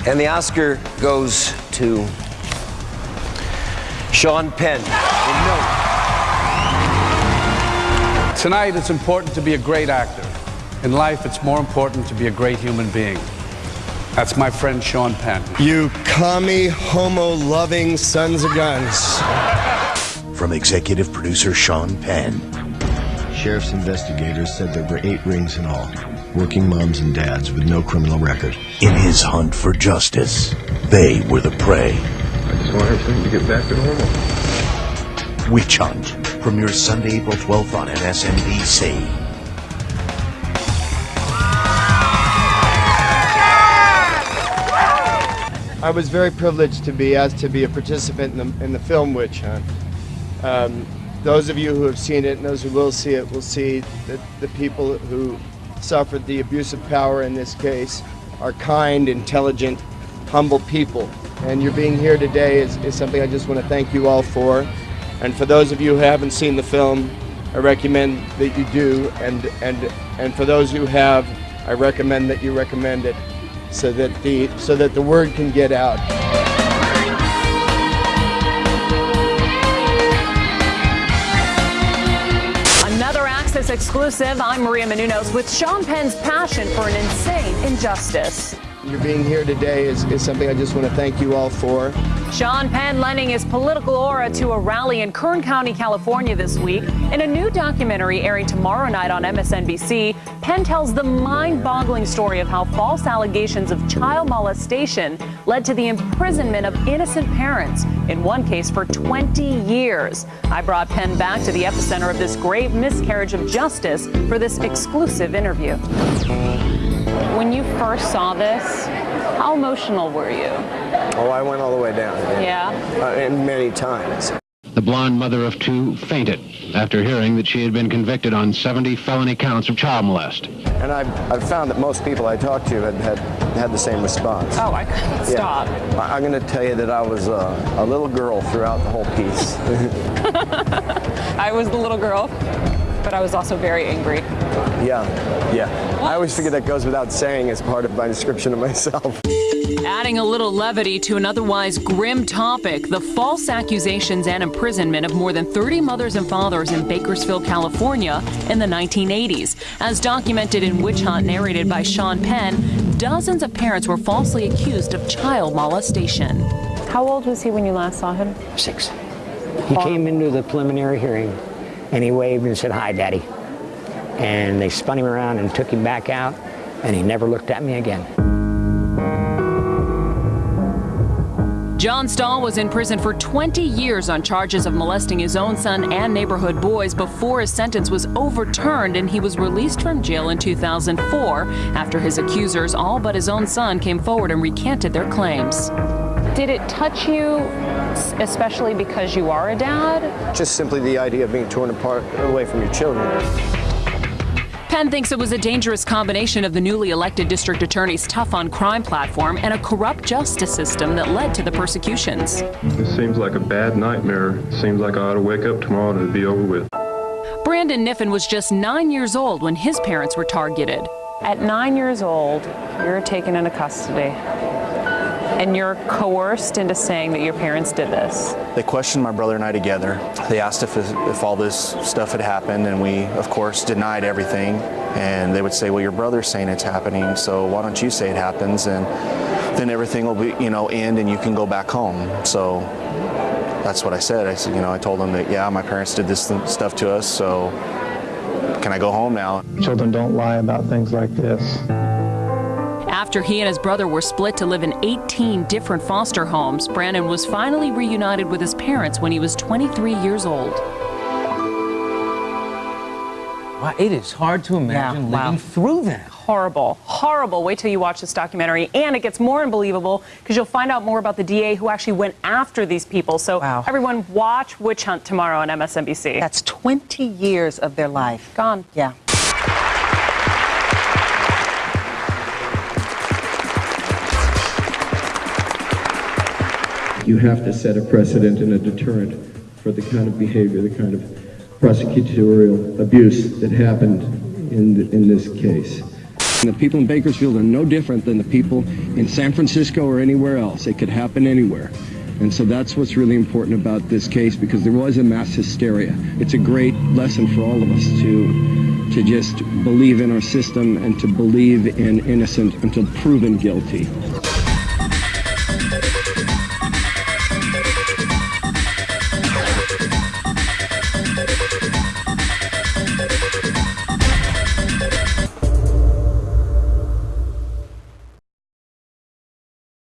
And the Oscar goes to Sean Penn. Tonight, it's important to be a great actor. In life, it's more important to be a great human being. That's my friend Sean Penn. You commie, homo-loving sons of guns. From executive producer Sean Penn. Sheriff's investigators said there were 8 rings in all. Working moms and dads with no criminal record. In his hunt for justice, they were the prey. I just want everything to get back to normal. Witch Hunt premieres Sunday, April 12th on MSNBC. I was very privileged to be asked to be a participant in the film Witch Hunt. Those of you who have seen it and those who will see it will see that the people who suffered the abuse of power in this case are kind, intelligent, humble people. And your being here today is something I just want to thank you all for. And for those of you who haven't seen the film, I recommend that you do. And for those who have, I recommend that you recommend it so that the word can get out. Access exclusive. I'm Maria Menounos with Sean Penn's passion for an insane injustice. Your being here today is something I just want to thank you all for. Sean Penn lending his political aura to a rally in Kern County, California this week. In a new documentary airing tomorrow night on MSNBC, Penn tells the mind-boggling story of how false allegations of child molestation led to the imprisonment of innocent parents, in one case for 20 years. I brought Penn back to the epicenter of this grave miscarriage of justice for this exclusive interview. When you first saw this, how emotional were you? Oh, I went all the way down. Yeah? And many times. The blonde mother of 2 fainted after hearing that she had been convicted on 70 felony counts of child molest. And I've found that most people I talked to had the same response. Oh, I couldn't stop. I'm going to tell you that I was a little girl throughout the whole piece. I was the little girl, but I was also very angry. Yeah. I always figure that goes without saying as part of my description of myself. Adding a little levity to an otherwise grim topic, the false accusations and imprisonment of more than 30 mothers and fathers in Bakersfield, California in the 1980s. As documented in Witch Hunt, narrated by Sean Penn, dozens of parents were falsely accused of child molestation. How old was he when you last saw him? 6. He came into the preliminary hearing and he waved and said, "Hi, Daddy." And they spun him around and took him back out, and he never looked at me again. John Stahl was in prison for 20 years on charges of molesting his own son and neighborhood boys before his sentence was overturned and he was released from jail in 2004 after his accusers, all but his own son, came forward and recanted their claims. Did it touch you, especially because you are a dad? Just simply the idea of being torn apart away from your children. Penn thinks it was a dangerous combination of the newly elected district attorney's tough on crime platform and a corrupt justice system that led to the persecutions. It seems like a bad nightmare. It seems like I ought to wake up tomorrow and it'd be over with. Brandon Niffen was just 9 years old when his parents were targeted. At 9 years old, you're taken into custody. And you're coerced into saying that your parents did this. They questioned my brother and I together. They asked if all this stuff had happened, and we, of course, denied everything. And they would say, "Well, your brother's saying it's happening, so why don't you say it happens, and then everything will be, end, and you can go back home." So that's what I said. I said, I told them that, yeah, my parents did this stuff to us, so can I go home now? Children don't lie about things like this. After he and his brother were split to live in 18 different foster homes, Brandon was finally reunited with his parents when he was 23 years old. Wow, it is hard to imagine living through that. Horrible, horrible. Wait till you watch this documentary, and it gets more unbelievable because you'll find out more about the DA who actually went after these people. So everyone, watch Witch Hunt tomorrow on MSNBC. That's 20 years of their life. Gone. Yeah. You have to set a precedent and a deterrent for the kind of behavior, the kind of prosecutorial abuse that happened in this case. The people in Bakersfield are no different than the people in San Francisco or anywhere else. It could happen anywhere. And so that's what's really important about this case, because there was a mass hysteria. It's a great lesson for all of us to just believe in our system and to believe in innocent until proven guilty.